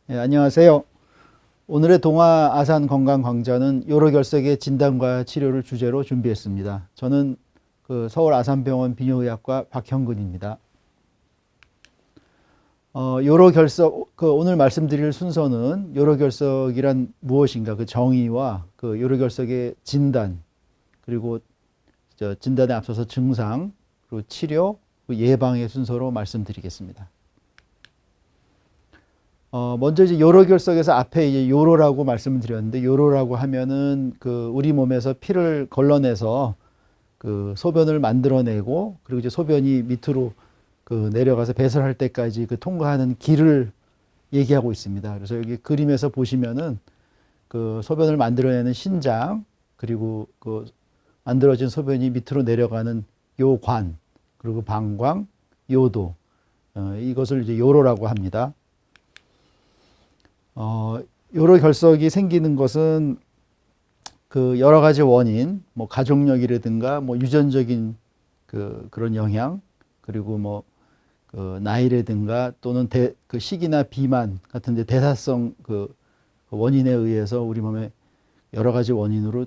네, 안녕하세요. 오늘의 동아 아산 건강광자는 요로결석의 진단과 치료를 주제로 준비했습니다. 저는 서울 아산병원 비뇨의학과 박형근입니다. 요로결석, 오늘 말씀드릴 순서는 요로결석이란 무엇인가, 그 정의와 그 요로결석의 진단, 그리고 진단에 앞서서 증상, 그리고 치료, 예방의 순서로 말씀드리겠습니다. 먼저 이제 요로결석에서 앞에 이제 요로라고 말씀을 드렸는데, 요로라고 하면은 우리 몸에서 피를 걸러내서 소변을 만들어내고, 그리고 이제 소변이 밑으로 내려가서 배설할 때까지 통과하는 길을 얘기하고 있습니다. 그래서 여기 그림에서 보시면은 소변을 만들어내는 신장, 그리고 만들어진 소변이 밑으로 내려가는 요관, 그리고 방광, 요도, 이것을 이제 요로라고 합니다. 요로결석이 생기는 것은 여러 가지 원인, 뭐 가족력이라든가 뭐 유전적인 그런 영향, 그리고 나이라든가 또는 식이나 비만 같은 데 대사성 원인에 의해서 우리 몸에 여러 가지 원인으로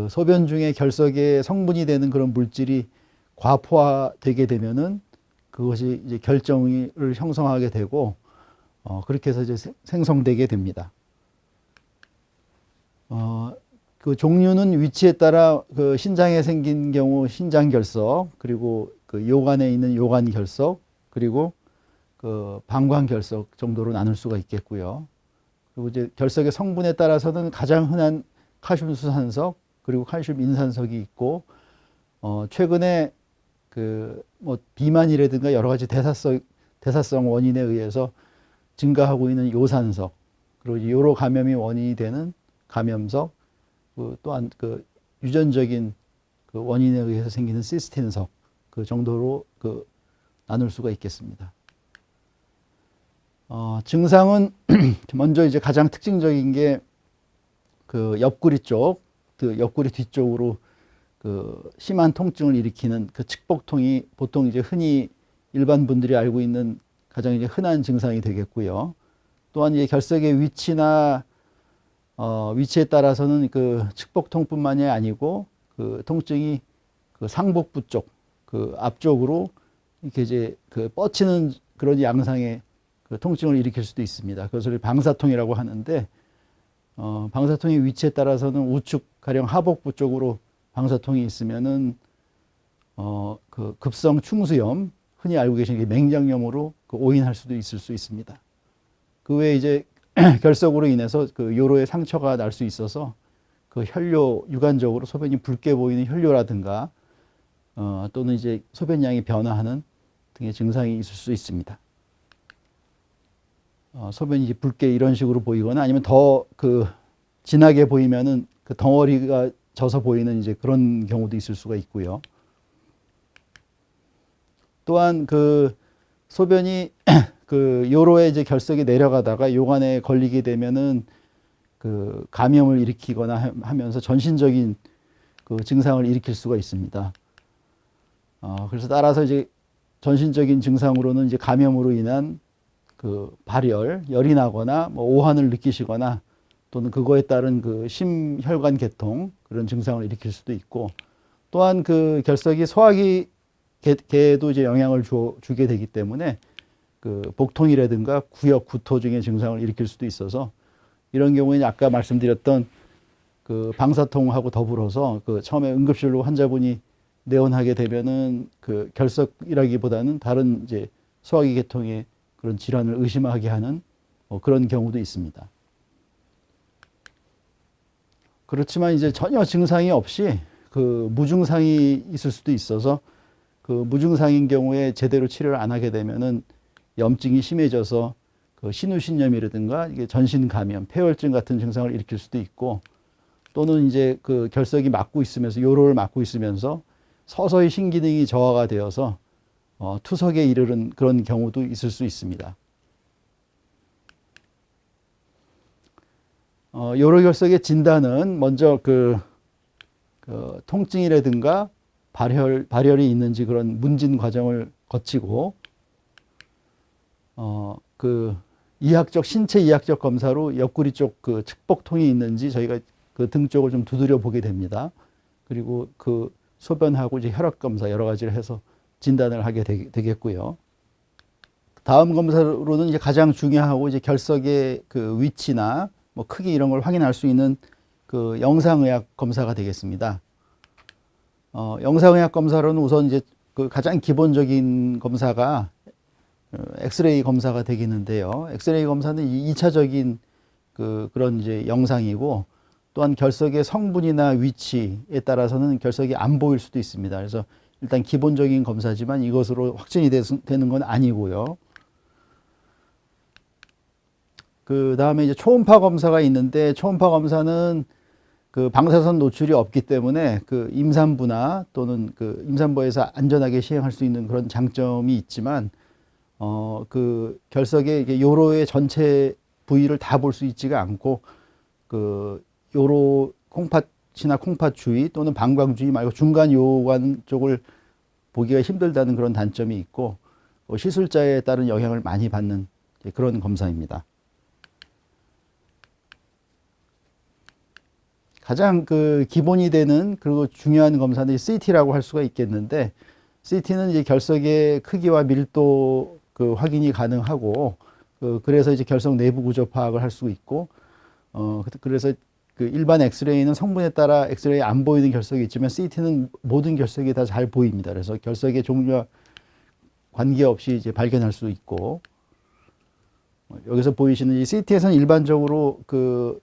소변 중에 결석의 성분이 되는 그런 물질이 과포화되게 되면은 그것이 이제 결정을 형성하게 되고, 그렇게 해서 이제 생성되게 됩니다. 종류는 위치에 따라 신장에 생긴 경우 신장결석, 그리고 요관에 있는 요관결석, 그리고 방광결석 정도로 나눌 수가 있겠고요. 그리고 이제 결석의 성분에 따라서는 가장 흔한 칼슘 수산석, 그리고 칼슘 인산석이 있고, 최근에 비만이라든가 여러 가지 대사성 원인에 의해서 증가하고 있는 요산석, 그리고 요로 감염이 원인이 되는 감염석, 또한 유전적인 원인에 의해서 생기는 시스틴석, 정도로 나눌 수가 있겠습니다. 증상은 먼저 이제 가장 특징적인 게 옆구리 쪽, 옆구리 뒤쪽으로 심한 통증을 일으키는 측복통이 보통 이제 흔히 일반 분들이 알고 있는 가장 이제 흔한 증상이 되겠고요. 또한 이제 결석의 위치나 위치에 따라서는 측복통뿐만이 아니고 통증이 상복부 쪽, 앞쪽으로 이렇게 이제 뻗치는 그런 양상의 통증을 일으킬 수도 있습니다. 그것을 방사통이라고 하는데, 방사통의 위치에 따라서는 우측 가령 하복부 쪽으로 방사통이 있으면은 급성 충수염, 흔히 알고 계신 맹장염으로 오인할 수도 있을 수 있습니다. 그 외에 이제 결석으로 인해서 요로에 상처가 날 수 있어서 혈뇨, 유관적으로 소변이 붉게 보이는 혈뇨라든가 또는 이제 소변량이 변화하는 등의 증상이 있을 수 있습니다. 소변이 붉게 이런 식으로 보이거나 아니면 더 진하게 보이면은 덩어리가 져서 보이는 이제 그런 경우도 있을 수가 있고요. 또한 소변이 요로에 이제 결석이 내려가다가 요관에 걸리게 되면은 감염을 일으키거나 하면서 전신적인 증상을 일으킬 수가 있습니다. 그래서 따라서 이제 전신적인 증상으로는 이제 감염으로 인한 발열, 열이 나거나 뭐 오한을 느끼시거나 또는 그거에 따른 심혈관 계통, 그런 증상을 일으킬 수도 있고, 또한 결석이 소화기계에도 이제 영향을 주게 되기 때문에 복통이라든가 구역, 구토 등의 증상을 일으킬 수도 있어서, 이런 경우에는 아까 말씀드렸던 방사통하고 더불어서 처음에 응급실로 환자분이 내원하게 되면은 결석이라기보다는 다른 이제 소화기 계통의 그런 질환을 의심하게 하는 그런 경우도 있습니다. 그렇지만 이제 전혀 증상이 없이 무증상이 있을 수도 있어서, 무증상인 경우에 제대로 치료를 안 하게 되면은 염증이 심해져서 신우신염이라든가 이게 전신 감염, 폐혈증 같은 증상을 일으킬 수도 있고, 또는 이제 결석이 막고 있으면서, 요로를 막고 있으면서 서서히 신기능이 저하가 되어서 투석에 이르는 그런 경우도 있을 수 있습니다. 요로결석의 진단은 먼저 그 통증이라든가 발열이 있는지 그런 문진 과정을 거치고 그 신체 이학적 검사로 옆구리 쪽 그 측복통이 있는지 저희가 그 등 쪽을 좀 두드려 보게 됩니다. 그리고 그 소변하고 이제 혈압 검사 여러 가지를 해서 진단을 하게 되겠고요. 다음 검사로는 이제 가장 중요하고 이제 결석의 그 위치나 뭐 크기 이런 걸 확인할 수 있는 그 영상의학 검사가 되겠습니다. 영상의학 검사로는 우선 이제 그 가장 기본적인 검사가 엑스레이 검사가 되겠는데요. 엑스레이 검사는 2차적인 그런 이제 영상이고 또한 결석의 성분이나 위치에 따라서는 결석이 안 보일 수도 있습니다. 그래서 일단 기본적인 검사지만 이것으로 확정이 되는 건 아니고요. 그 다음에 이제 초음파 검사가 있는데 초음파 검사는 그 방사선 노출이 없기 때문에 그 임산부나 또는 그 임산부에서 안전하게 시행할 수 있는 그런 장점이 있지만 그 결석의 요로의 전체 부위를 다 볼 수 있지가 않고 그 요로 콩팥이나 콩팥 주위 또는 방광 주위 말고 중간 요관 쪽을 보기가 힘들다는 그런 단점이 있고 시술자에 따른 영향을 많이 받는 그런 검사입니다. 가장 그 기본이 되는 그리고 중요한 검사는 CT라고 할 수가 있겠는데 CT는 이제 결석의 크기와 밀도 그 확인이 가능하고 그래서 이제 결석 내부 구조 파악을 할 수 있고 그래서 그 일반 엑스레이는 성분에 따라 엑스레이 안 보이는 결석이 있지만 CT는 모든 결석이 다 잘 보입니다. 그래서 결석의 종류와 관계없이 이제 발견할 수 있고 여기서 보이시는 이 CT에서는 일반적으로 그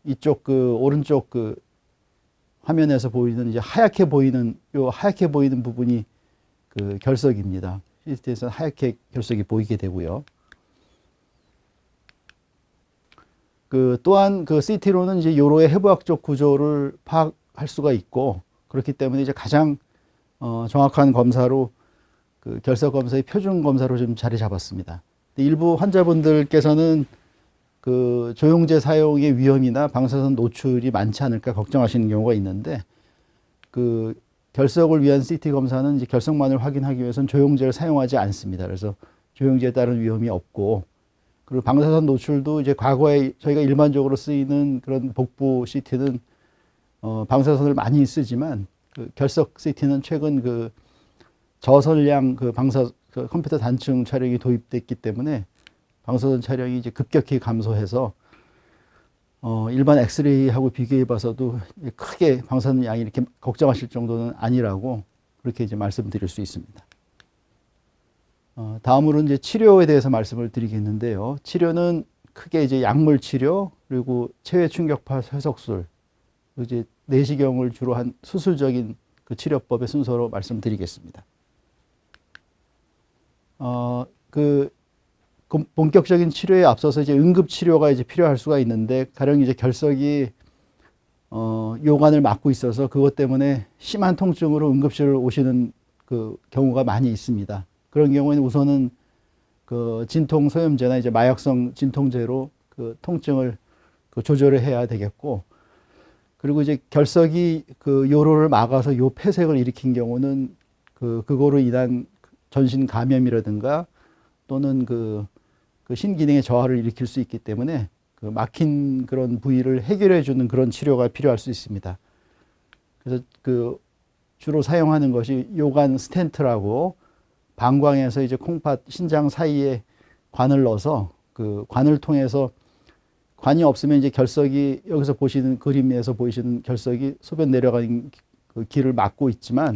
이쪽 그 오른쪽 그 화면에서 보이는 이제 하얗게 보이는 부분이 그 결석입니다. CT에서는 하얗게 결석이 보이게 되고요. 그 또한 그 CT로는 이제 요로의 해부학적 구조를 파악할 수가 있고 그렇기 때문에 이제 가장 정확한 검사로 그 결석 검사의 표준 검사로 좀 자리 잡았습니다. 일부 환자분들께서는 그 조영제 사용의 위험이나 방사선 노출이 많지 않을까 걱정하시는 경우가 있는데 그 결석을 위한 CT 검사는 이제 결석만을 확인하기 위해서는 조영제를 사용하지 않습니다. 그래서 조영제에 따른 위험이 없고 그리고 방사선 노출도 이제 과거에 저희가 일반적으로 쓰이는 그런 복부 CT는 방사선을 많이 쓰지만 그 결석 CT는 최근 그 저선량 그 컴퓨터 단층 촬영이 도입됐기 때문에 방사선 촬영이 이제 급격히 감소해서 일반 엑스레이하고 비교해 봐서도 크게 방사선 양이 이렇게 걱정하실 정도는 아니라고 그렇게 이제 말씀드릴 수 있습니다. 다음으로 이제 치료에 대해서 말씀을 드리겠는데요. 치료는 크게 이제 약물 치료 그리고 체외 충격파 해석술 이제 내시경을 주로 한 수술적인 그 치료법의 순서로 말씀드리겠습니다. 그 본격적인 치료에 앞서서 이제 응급 치료가 이제 필요할 수가 있는데 가령 이제 결석이 요관을 막고 있어서 그것 때문에 심한 통증으로 응급실을 오시는 그 경우가 많이 있습니다. 그런 경우에는 우선은 그 진통 소염제나 이제 마약성 진통제로 그 통증을 그 조절을 해야 되겠고 그리고 이제 결석이 그 요로를 막아서 요 폐색을 일으킨 경우는 그거로 인한 전신 감염이라든가 또는 그 신기능의 저하를 일으킬 수 있기 때문에 그 막힌 그런 부위를 해결해 주는 그런 치료가 필요할 수 있습니다. 그래서 그 주로 사용하는 것이 요관 스텐트라고 방광에서 이제 콩팥 신장 사이에 관을 넣어서 그 관을 통해서 관이 없으면 이제 결석이 여기서 보시는 그림에서 보이시는 결석이 소변 내려가는 그 길을 막고 있지만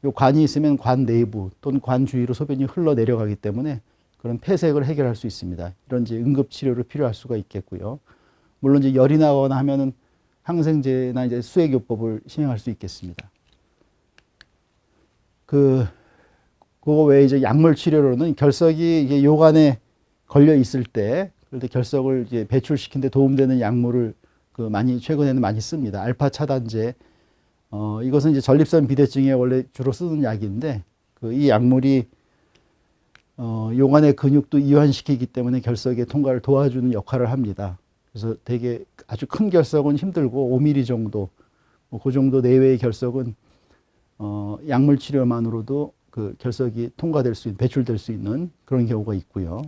요 관이 있으면 관 내부 또는 관 주위로 소변이 흘러 내려가기 때문에 그런 폐색을 해결할 수 있습니다. 이런 이제 응급 치료를 필요할 수가 있겠고요. 물론 이제 열이 나거나 하면은 항생제나 이제 수액요법을 시행할 수 있겠습니다. 그거 외에 이제 약물 치료로는 결석이 이게 요관에 걸려 있을 때 그럴 때 결석을 이제 배출시키는 데 도움되는 약물을 최근에는 많이 씁니다. 알파 차단제. 이것은 이제 전립선 비대증에 원래 주로 쓰는 약인데 이 약물이 요관의 근육도 이완시키기 때문에 결석의 통과를 도와주는 역할을 합니다. 그래서 되게 아주 큰 결석은 힘들고 5mm 정도, 그 정도 내외의 결석은 약물 치료만으로도 그 결석이 통과될 수 있는, 배출될 수 있는 그런 경우가 있고요.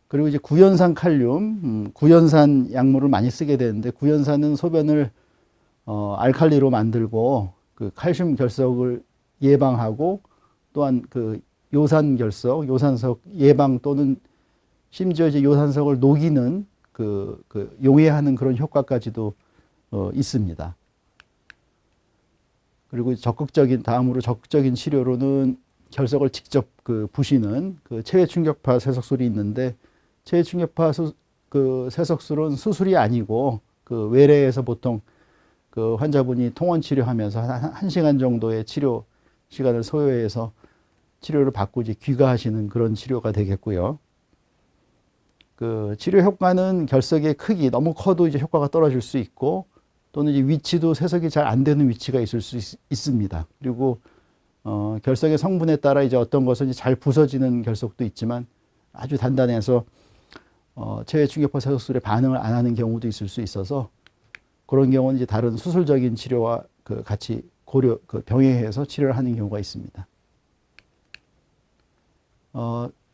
그리고 이제 구연산 칼륨, 구연산 약물을 많이 쓰게 되는데, 구연산은 소변을 알칼리로 만들고 그 칼슘 결석을 예방하고, 또한 그 요산 결석, 요산석 예방 또는 심지어 이제 요산석을 녹이는 그 용해하는 그런 효과까지도 있습니다. 그리고 다음으로 적극적인 치료로는 결석을 직접 부시는 그 체외 충격파 세석술이 있는데, 체외 충격파 세석술은 수술이 아니고 그 외래에서 보통 그 환자분이 통원 치료하면서 한 1시간 정도의 치료 시간을 소요해서 치료를 받고 이제 귀가하시는 그런 치료가 되겠고요. 그 치료 효과는 결석의 크기, 너무 커도 이제 효과가 떨어질 수 있고, 또는 이제 위치도 세석이 잘 안 되는 위치가 있을 수 있습니다. 그리고 결석의 성분에 따라 이제 어떤 것은 이제 잘 부서지는 결석도 있지만, 아주 단단해서 체외 충격파 세석술에 반응을 안 하는 경우도 있을 수 있어서, 그런 경우는 이제 다른 수술적인 치료와 같이 병행해서 치료를 하는 경우가 있습니다.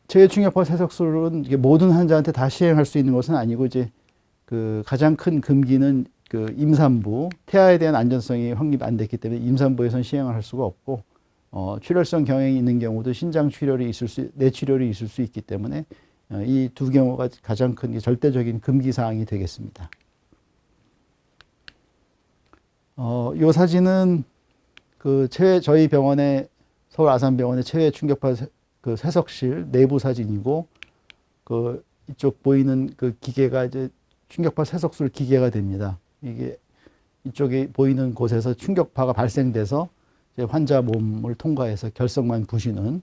체외 충격파 세석술은 이게 모든 환자한테 다 시행할 수 있는 것은 아니고, 이제 그 가장 큰 금기는 그 임산부, 태아에 대한 안전성이 확립 안 됐기 때문에 임산부에서는 시행을 할 수가 없고, 출혈성 경행이 있는 경우도 신장 출혈이 뇌출혈이 있을 수 있기 때문에 이 두 경우가 가장 큰 절대적인 금기 사항이 되겠습니다. 요 사진은 저희 병원의 서울 아산병원의 체외 충격파 세석실 내부 사진이고, 이쪽 보이는 기계가 이제 충격파 세석술 기계가 됩니다. 이게 이쪽에 보이는 곳에서 충격파가 발생돼서 이제 환자 몸을 통과해서 결석만 부시는,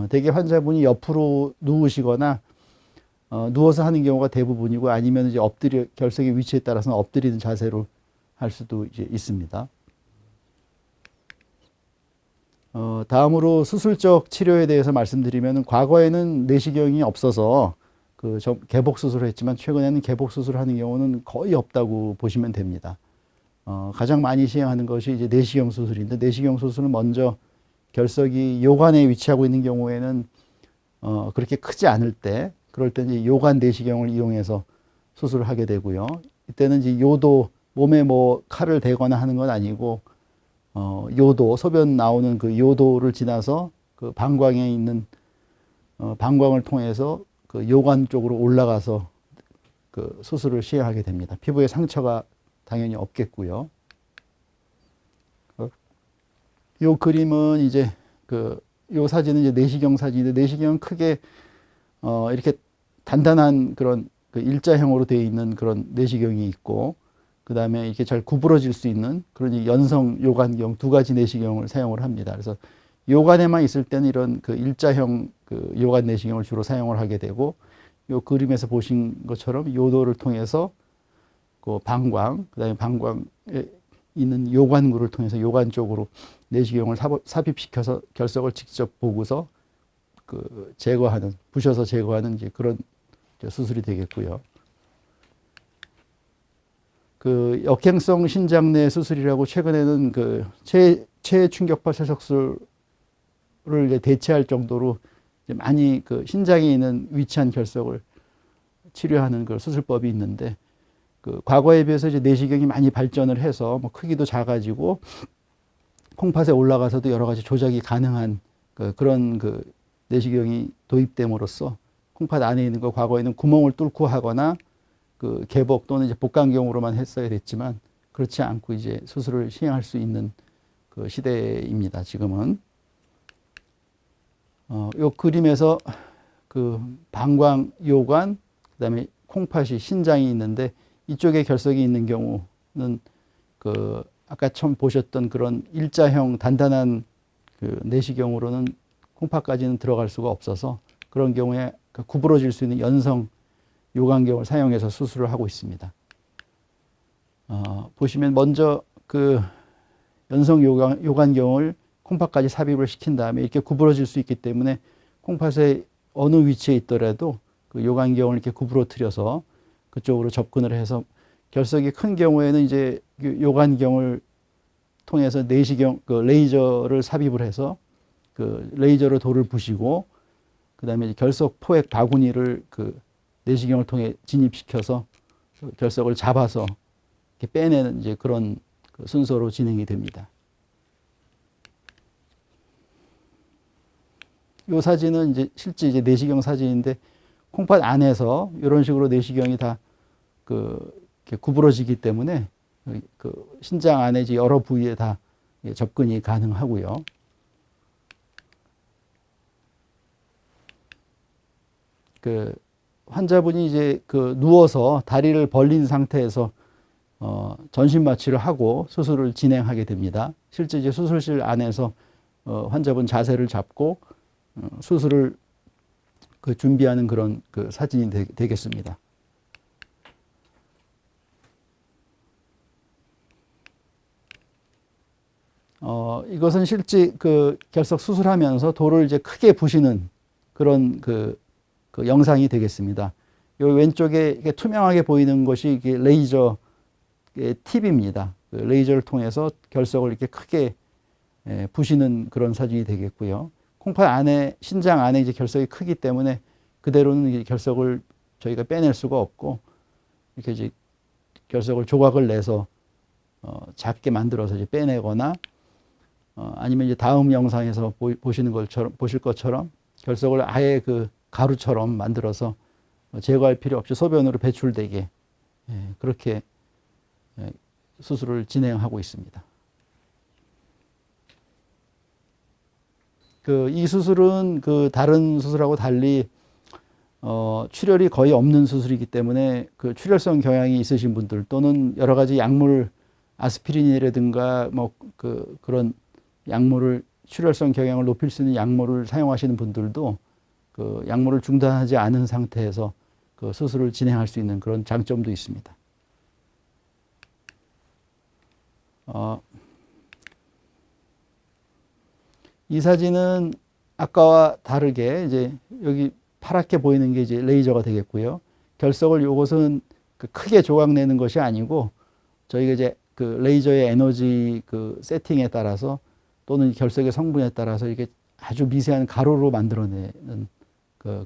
대개 환자분이 옆으로 누우시거나 누워서 하는 경우가 대부분이고, 아니면 이제 결석의 위치에 따라서는 엎드리는 자세로 할 수도 이제 있습니다. 다음으로 수술적 치료에 대해서 말씀드리면, 과거에는 내시경이 없어서 개복 수술을 했지만, 최근에는 개복 수술을 하는 경우는 거의 없다고 보시면 됩니다. 가장 많이 시행하는 것이 이제 내시경 수술인데, 내시경 수술은 먼저 결석이 요관에 위치하고 있는 경우에는 그렇게 크지 않을 때, 그럴 때 이제 요관 내시경을 이용해서 수술을 하게 되고요. 이때는 이제 몸에 뭐 칼을 대거나 하는 건 아니고, 소변 나오는 그 요도를 지나서 그 방광에 있는 방광을 통해서 그 요관 쪽으로 올라가서 그 수술을 시행하게 됩니다. 피부에 상처가 당연히 없겠고요. 요 그림은 이제 요 사진은 이제 내시경 사진인데, 내시경은 크게 이렇게 단단한 그런 일자형으로 되어 있는 그런 내시경이 있고, 그 다음에 이렇게 잘 구부러질 수 있는 그런 연성 요관경 두 가지 내시경을 사용을 합니다. 그래서 요관에만 있을 때는 이런 일자형 요관 내시경을 주로 사용을 하게 되고, 요 그림에서 보신 것처럼 요도를 통해서 방광, 그 다음에 방광에 있는 요관구를 통해서 요관 쪽으로 내시경을 삽입시켜서 결석을 직접 보고서 부셔서 제거하는 이제 그런 수술이 되겠고요. 역행성 신장내 수술이라고 최근에는 체외 충격파 세석술을 이제 대체할 정도로 이제 많이 신장에 있는 위치한 결석을 치료하는 수술법이 있는데, 과거에 비해서 이제 내시경이 많이 발전을 해서 뭐 크기도 작아지고 콩팥에 올라가서도 여러 가지 조작이 가능한 그런 내시경이 도입됨으로써 콩팥 안에 있는 과거에는 구멍을 뚫고 하거나 개복 또는 이제 복강경으로만 했어야 됐지만, 그렇지 않고 이제 수술을 시행할 수 있는 시대입니다. 지금은. 요 그림에서 방광, 요관, 그다음에 콩팥이 신장이 있는데, 이쪽에 결석이 있는 경우는 아까 처음 보셨던 그런 일자형 단단한 내시경으로는 콩팥까지는 들어갈 수가 없어서, 그런 경우에 구부러질 수 있는 연성 요관경을 사용해서 수술을 하고 있습니다. 보시면 먼저 연성 요관경을 콩팥까지 삽입을 시킨 다음에 이렇게 구부러질 수 있기 때문에 콩팥에 어느 위치에 있더라도 그 요관경을 이렇게 구부러뜨려서 그쪽으로 접근을 해서 결석이 큰 경우에는 이제 요관경을 통해서 내시경 그 레이저를 삽입을 해서 그 레이저로 돌을 부시고 그다음에 결석 포획 바구니를 그 내시경을 통해 진입시켜서 그 결석을 잡아서 이렇게 빼내는 이제 그런 그 순서로 진행이 됩니다. 이 사진은 이제 실제 이제 내시경 사진인데 콩팥 안에서 이런 식으로 내시경이 다 그 구부러지기 때문에 그 신장 안에 이제 여러 부위에 다 접근이 가능하고요. 그 환자분이 이제 그 누워서 다리를 벌린 상태에서 전신 마취를 하고 수술을 진행하게 됩니다. 실제 이제 수술실 안에서 환자분 자세를 잡고 수술을 그 준비하는 그런 그 사진이 되겠습니다. 이것은 실제 그 결석 수술하면서 돌을 이제 크게 부시는 그런 그 영상이 되겠습니다. 요 왼쪽에 투명하게 보이는 것이 이게 레이저의 팁입니다. 그 레이저를 통해서 결석을 이렇게 크게 부시는 그런 사진이 되겠고요. 콩팥 안에 신장 안에 이제 결석이 크기 때문에 그대로는 이제 결석을 저희가 빼낼 수가 없고 이렇게 이제 결석을 조각을 내서 작게 만들어서 이제 빼내거나 아니면 이제 다음 영상에서 보실 것처럼 결석을 아예 그 가루처럼 만들어서 제거할 필요 없이 소변으로 배출되게 그렇게 수술을 진행하고 있습니다. 이 수술은 그 다른 수술하고 달리 출혈이 거의 없는 수술이기 때문에 그 출혈성 경향이 있으신 분들 또는 여러 가지 약물 아스피린이라든가 뭐 그런 약물을 출혈성 경향을 높일 수 있는 약물을 사용하시는 분들도 그 약물을 중단하지 않은 상태에서 그 수술을 진행할 수 있는 그런 장점도 있습니다. 이 사진은 아까와 다르게 이제 여기 파랗게 보이는 게 이제 레이저가 되겠고요. 결석을 요것은 크게 조각내는 것이 아니고 저희가 이제 그 레이저의 에너지 그 세팅에 따라서 또는 결석의 성분에 따라서 이게 아주 미세한 가루로 만들어내는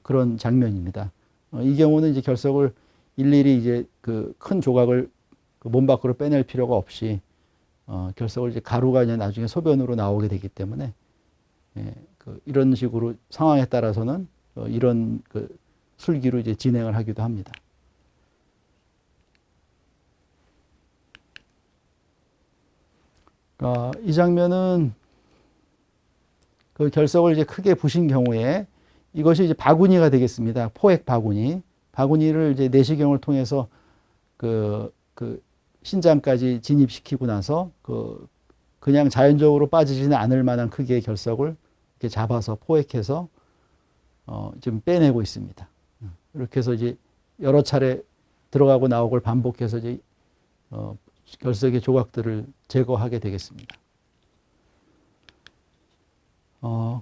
그런 장면입니다. 이 경우는 이제 결석을 일일이 이제 그 큰 조각을 그 몸 밖으로 빼낼 필요가 없이 결석을 이제 가루가 이제 나중에 소변으로 나오게 되기 때문에 이런 식으로 상황에 따라서는 이런 그 술기로 이제 진행을 하기도 합니다. 이 장면은 그 결석을 이제 크게 부신 경우에 이것이 이제 바구니가 되겠습니다. 포획 바구니. 바구니를 이제 내시경을 통해서 그 신장까지 진입시키고 나서 그냥 자연적으로 빠지지는 않을 만한 크기의 결석을 이렇게 잡아서 포획해서 지금 빼내고 있습니다. 이렇게 해서 이제 여러 차례 들어가고 나오고를 반복해서 이제 결석의 조각들을 제거하게 되겠습니다.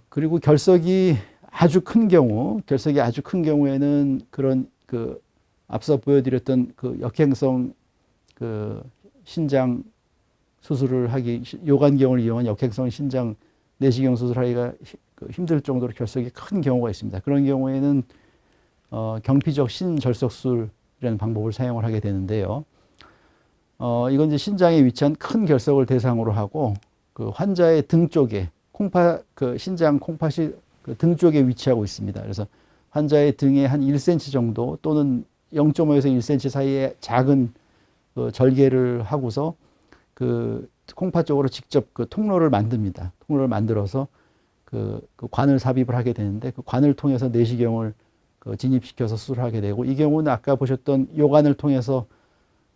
그리고 결석이 아주 큰 경우에는 그런 앞서 보여드렸던 역행성 신장 수술을 요관경을 이용한 역행성 신장 내시경 수술하기가 힘들 정도로 결석이 큰 경우가 있습니다. 그런 경우에는 경피적 신절석술이라는 방법을 사용을 하게 되는데요. 이건 이제 신장에 위치한 큰 결석을 대상으로 하고 환자의 등 쪽에 신장 콩팥이 등 쪽에 위치하고 있습니다. 그래서 환자의 등에 한 1cm 정도 또는 0.5에서 1cm 사이에 작은 절개를 하고서 콩팥 쪽으로 직접 통로를 만듭니다. 통로를 만들어서 관을 삽입을 하게 되는데 그 관을 통해서 내시경을 진입시켜서 수술을 하게 되고 이 경우는 아까 보셨던 요관을 통해서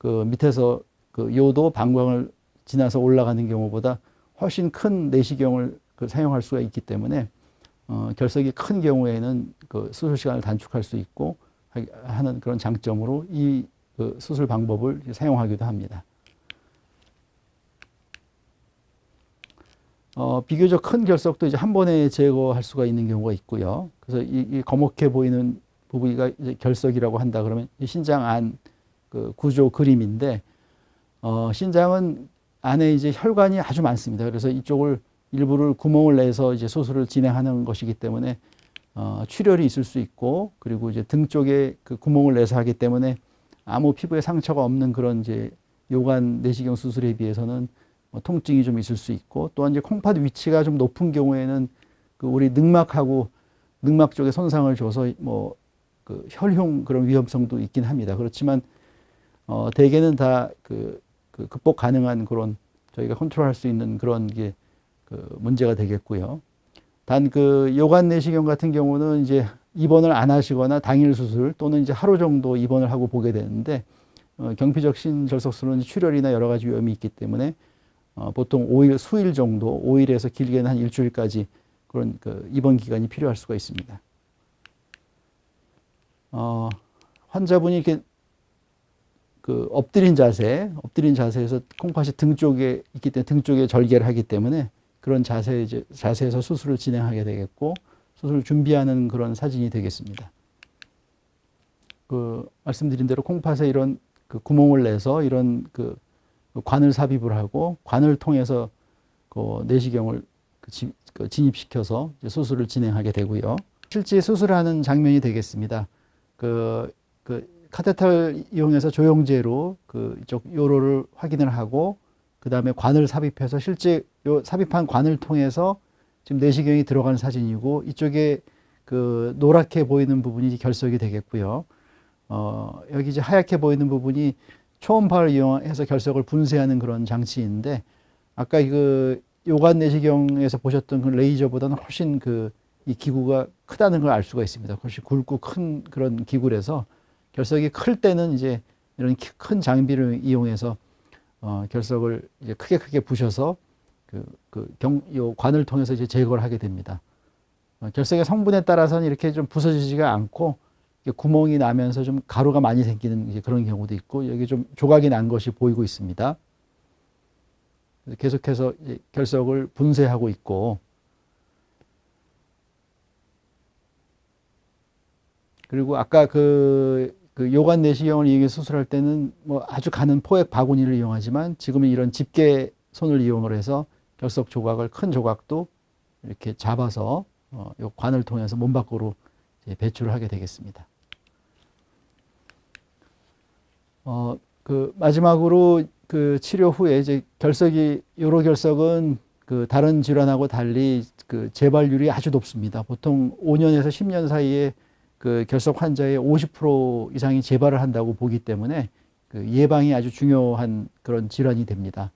밑에서 요도 방광을 지나서 올라가는 경우보다 훨씬 큰 내시경을 사용할 수가 있기 때문에 결석이 큰 경우에는 수술 시간을 단축할 수 있고 하는 그런 장점으로 이 수술 방법을 사용하기도 합니다. 비교적 큰 결석도 이제 한 번에 제거할 수가 있는 경우가 있고요. 그래서 이 거먹해 보이는 부위가 이제 결석이라고 한다 그러면 이 신장 안 그 구조 그림인데, 신장은 안에 이제 혈관이 아주 많습니다. 그래서 이쪽을 일부를 구멍을 내서 이제 수술을 진행하는 것이기 때문에 출혈이 있을 수 있고, 그리고 이제 등 쪽에 그 구멍을 내서 하기 때문에 아무 피부에 상처가 없는 그런 이제 요관 내시경 수술에 비해서는 통증이 좀 있을 수 있고, 또한 이제 콩팥 위치가 좀 높은 경우에는 그 우리 능막하고 능막 쪽에 손상을 줘서 뭐 그 혈흉 그런 위험성도 있긴 합니다. 그렇지만 대개는 다 그 극복 가능한 그런 저희가 컨트롤할 수 있는 그런 게 그 문제가 되겠고요. 단 그 요관 내시경 같은 경우는 이제 입원을 안 하시거나 당일 수술 또는 이제 하루 정도 입원을 하고 보게 되는데, 경피적 신절석술은 출혈이나 여러 가지 위험이 있기 때문에 보통 5일, 수일 정도, 5일에서 길게는 한 일주일까지 그런 그 입원 기간이 필요할 수가 있습니다. 환자분이 이렇게 그 엎드린 자세에서 콩팥이 등 쪽에 있기 때문에 등 쪽에 절개를 하기 때문에 그런 자세에서 수술을 진행하게 되겠고, 수술을 준비하는 그런 사진이 되겠습니다. 그 말씀드린 대로 콩팥에 이런 그 구멍을 내서 이런 그 관을 삽입을 하고, 관을 통해서 그 내시경을 진입시켜서 수술을 진행하게 되고요. 실제 수술하는 장면이 되겠습니다. 그 카테터를 이용해서 조영제로 그 이쪽 요로를 확인을 하고, 그 다음에 관을 삽입해서 실제 요 삽입한 관을 통해서 지금 내시경이 들어가는 사진이고, 이쪽에 그 노랗게 보이는 부분이 결석이 되겠고요. 여기 이제 하얗게 보이는 부분이 초음파를 이용해서 결석을 분쇄하는 그런 장치인데, 아까 그 요관 내시경에서 보셨던 그 레이저보다는 훨씬 이 기구가 크다는 걸 알 수가 있습니다. 훨씬 굵고 큰 그런 기구라서 결석이 클 때는 이제 이런 큰 장비를 이용해서 결석을 이제 크게 부셔서 요 관을 통해서 이제 제거를 하게 됩니다. 결석의 성분에 따라서는 이렇게 좀 부서지지가 않고 구멍이 나면서 좀 가루가 많이 생기는 이제 그런 경우도 있고, 여기 좀 조각이 난 것이 보이고 있습니다. 계속해서 이제 결석을 분쇄하고 있고, 그리고 아까 그 요관 내시경을 이용해서 수술할 때는 뭐 아주 가는 포획 바구니를 이용하지만, 지금은 이런 집게 손을 이용을 해서 결석 조각을, 큰 조각도 이렇게 잡아서 요 관을 통해서 몸 밖으로 배출을 하게 되겠습니다. 그 마지막으로 그 치료 후에 이제 요로 결석은 그 다른 질환하고 달리 그 재발률이 아주 높습니다. 보통 5년에서 10년 사이에 그 결석 환자의 50% 이상이 재발을 한다고 보기 때문에 그 예방이 아주 중요한 그런 질환이 됩니다.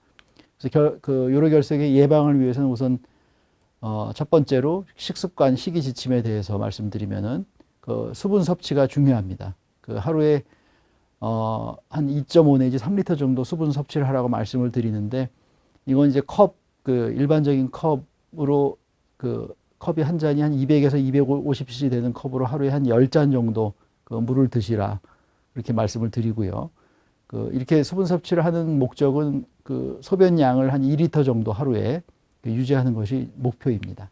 그래서 그 요로 결석의 예방을 위해서는 우선 첫 번째로 식습관, 식이 지침에 대해서 말씀드리면은 그 수분 섭취가 중요합니다. 그 하루에 한 2.5 내지 3리터 정도 수분 섭취를 하라고 말씀을 드리는데, 이건 이제 일반적인 컵으로 컵이 한 잔이 한 200에서 250cc 되는 컵으로 하루에 한 10잔 정도 그 물을 드시라, 이렇게 말씀을 드리고요. 이렇게 수분 섭취를 하는 목적은 그 소변량을 한 2리터 정도 하루에 유지하는 것이 목표입니다.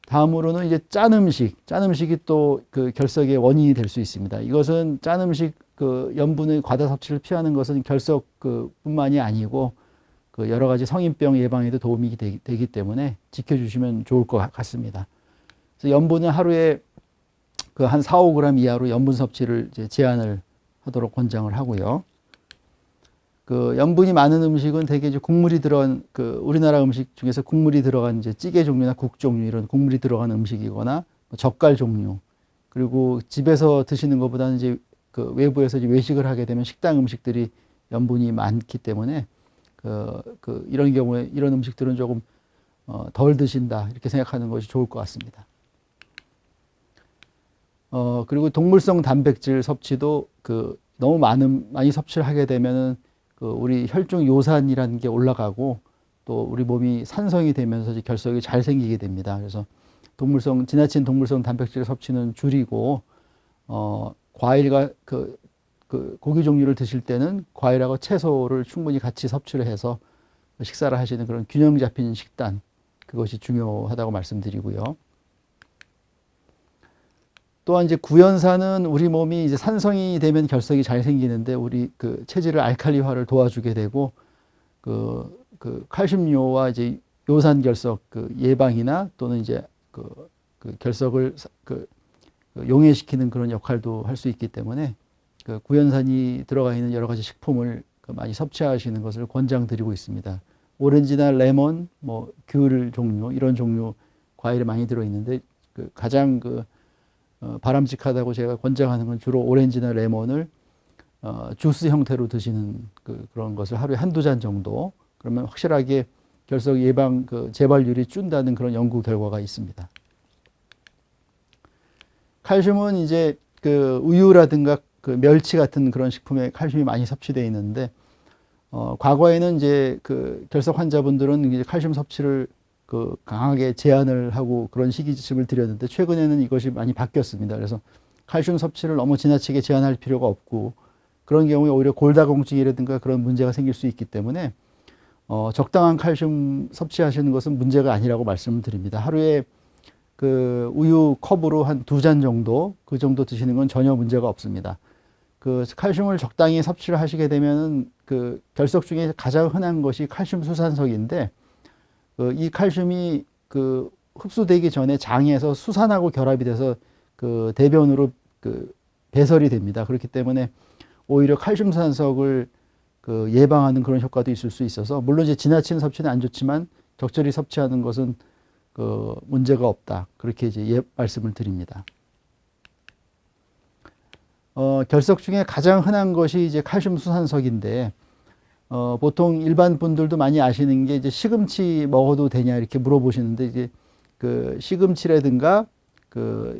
다음으로는 이제 짠 음식이 또 그 결석의 원인이 될 수 있습니다. 이것은 짠 음식 그 염분의 과다 섭취를 피하는 것은 결석 뿐만이 아니고 그 여러 가지 성인병 예방에도 도움이 되기 때문에 지켜주시면 좋을 것 같습니다. 그래서 염분은 하루에 그 한 4, 5g 이하로 염분 섭취를 이제 제한을 하도록 권장을 하고요. 그 염분이 많은 음식은 대개 이제 국물이 들어간 우리나라 음식 중에서 국물이 들어간 이제 찌개 종류나 국 종류, 이런 국물이 들어간 음식이거나 젓갈 종류, 그리고 집에서 드시는 것보다는 이제 그 외부에서 이제 외식을 하게 되면 식당 음식들이 염분이 많기 때문에 이런 경우에 이런 음식들은 조금 덜 드신다, 이렇게 생각하는 것이 좋을 것 같습니다. 그리고 동물성 단백질 섭취도 너무 많이 섭취를 하게 되면은 우리 혈중 요산이라는 게 올라가고, 또 우리 몸이 산성이 되면서 결석이 잘 생기게 됩니다. 그래서 지나친 동물성 단백질 섭취는 줄이고, 과일과 고기 종류를 드실 때는 과일하고 채소를 충분히 같이 섭취를 해서 식사를 하시는 그런 균형 잡힌 식단, 그것이 중요하다고 말씀드리고요. 또한 이제 구연산은 우리 몸이 이제 산성이 되면 결석이 잘 생기는데 우리 그 체질을 알칼리화를 도와주게 되고 그 칼슘요와 이제 요산 결석 그 예방이나 또는 이제 그 결석을 용해시키는 그런 역할도 할 수 있기 때문에 그 구연산이 들어가 있는 여러 가지 식품을 많이 섭취하시는 것을 권장드리고 있습니다. 오렌지나 레몬, 뭐 귤 종류 이런 종류 과일이 많이 들어 있는데 그 가장 바람직하다고 제가 권장하는 건 주로 오렌지나 레몬을 주스 형태로 드시는 그런 것을 하루에 한두 잔 정도, 그러면 확실하게 결석 예방 재발률이 준다는 그런 연구 결과가 있습니다. 칼슘은 이제 우유라든가 멸치 같은 그런 식품에 칼슘이 많이 섭취되어 있는데 과거에는 이제 결석 환자분들은 이제 칼슘 섭취를 강하게 제한을 하고 그런 식이지침을 드렸는데 최근에는 이것이 많이 바뀌었습니다. 그래서 칼슘 섭취를 너무 지나치게 제한할 필요가 없고 그런 경우에 오히려 골다공증이라든가 그런 문제가 생길 수 있기 때문에 적당한 칼슘 섭취하시는 것은 문제가 아니라고 말씀을 드립니다. 하루에 우유 컵으로 한 2잔 정도, 그 정도 드시는 건 전혀 문제가 없습니다. 칼슘을 적당히 섭취를 하시게 되면은 결석 중에 가장 흔한 것이 칼슘 수산석인데 이 칼슘이 흡수되기 전에 장에서 수산하고 결합이 돼서 대변으로 배설이 됩니다. 그렇기 때문에 오히려 칼슘 수산석을 예방하는 그런 효과도 있을 수 있어서 물론 이제 지나친 섭취는 안 좋지만 적절히 섭취하는 것은 문제가 없다. 그렇게 이제 말씀을 드립니다. 결석 중에 가장 흔한 것이 이제 칼슘 수산석인데 보통 일반 분들도 많이 아시는 게 이제 시금치 먹어도 되냐 이렇게 물어보시는데 이제 시금치라든가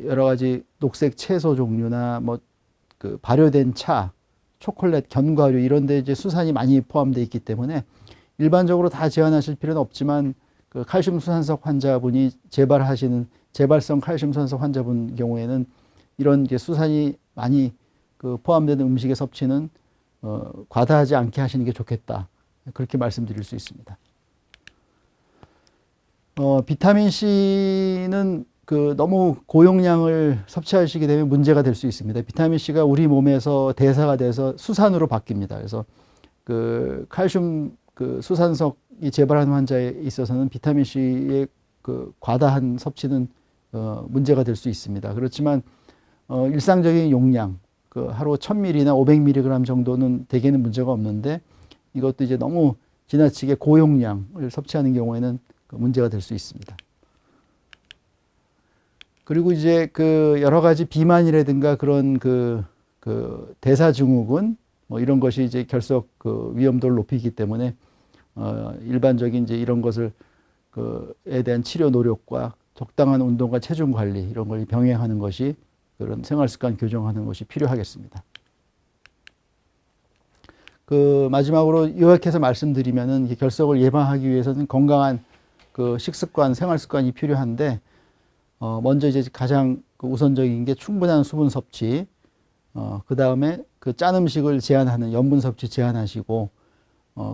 여러 가지 녹색 채소 종류나 뭐 발효된 차, 초콜릿, 견과류 이런 데 이제 수산이 많이 포함되어 있기 때문에 일반적으로 다 제한하실 필요는 없지만 칼슘 수산석 환자분이 재발성 칼슘 수산석 환자분 경우에는 이런 수산이 많이 포함되는 음식의 섭취는 과다하지 않게 하시는 게 좋겠다. 그렇게 말씀드릴 수 있습니다. 비타민 C는 너무 고용량을 섭취하시게 되면 문제가 될 수 있습니다. 비타민 C가 우리 몸에서 대사가 돼서 수산으로 바뀝니다. 그래서 칼슘 수산석이 재발하는 환자에 있어서는 비타민 C의 과다한 섭취는 문제가 될 수 있습니다. 그렇지만 일상적인 용량 하루 1000ml나 500mg 정도는 대개는 문제가 없는데 이것도 이제 너무 지나치게 고용량을 섭취하는 경우에는 문제가 될 수 있습니다. 그리고 이제 여러 가지 비만이라든가 그런 대사증후군 뭐 이런 것이 이제 결석 위험도를 높이기 때문에 일반적인 이제 이런 것을 에 대한 치료 노력과 적당한 운동과 체중 관리 이런 걸 병행하는 것이 그런 생활습관 교정하는 것이 필요하겠습니다. 마지막으로 요약해서 말씀드리면은 결석을 예방하기 위해서는 건강한 식습관, 생활습관이 필요한데 먼저 이제 가장 우선적인 게 충분한 수분 섭취, 그 다음에 짠 음식을 제한하는 염분 섭취 제한하시고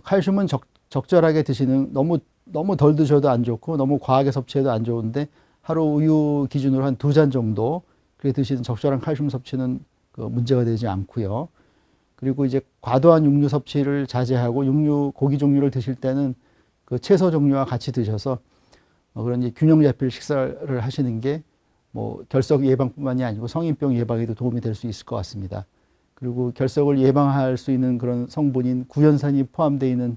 칼슘은 적절하게 드시는 너무 덜 드셔도 안 좋고 너무 과하게 섭취해도 안 좋은데 하루 우유 기준으로 한 2잔 정도 그렇게 드시는 적절한 칼슘 섭취는 문제가 되지 않고요. 그리고 이제 과도한 육류 섭취를 자제하고 고기 종류를 드실 때는 채소 종류와 같이 드셔서 그런 이제 균형 잡힌 식사를 하시는 게 뭐 결석 예방뿐만이 아니고 성인병 예방에도 도움이 될 수 있을 것 같습니다. 그리고 결석을 예방할 수 있는 그런 성분인 구연산이 포함되어 있는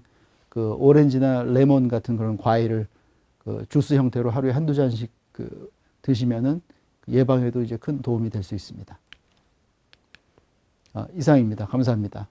오렌지나 레몬 같은 그런 과일을 주스 형태로 하루에 한두 잔씩 드시면은 예방에도 이제 큰 도움이 될 수 있습니다. 이상입니다. 감사합니다.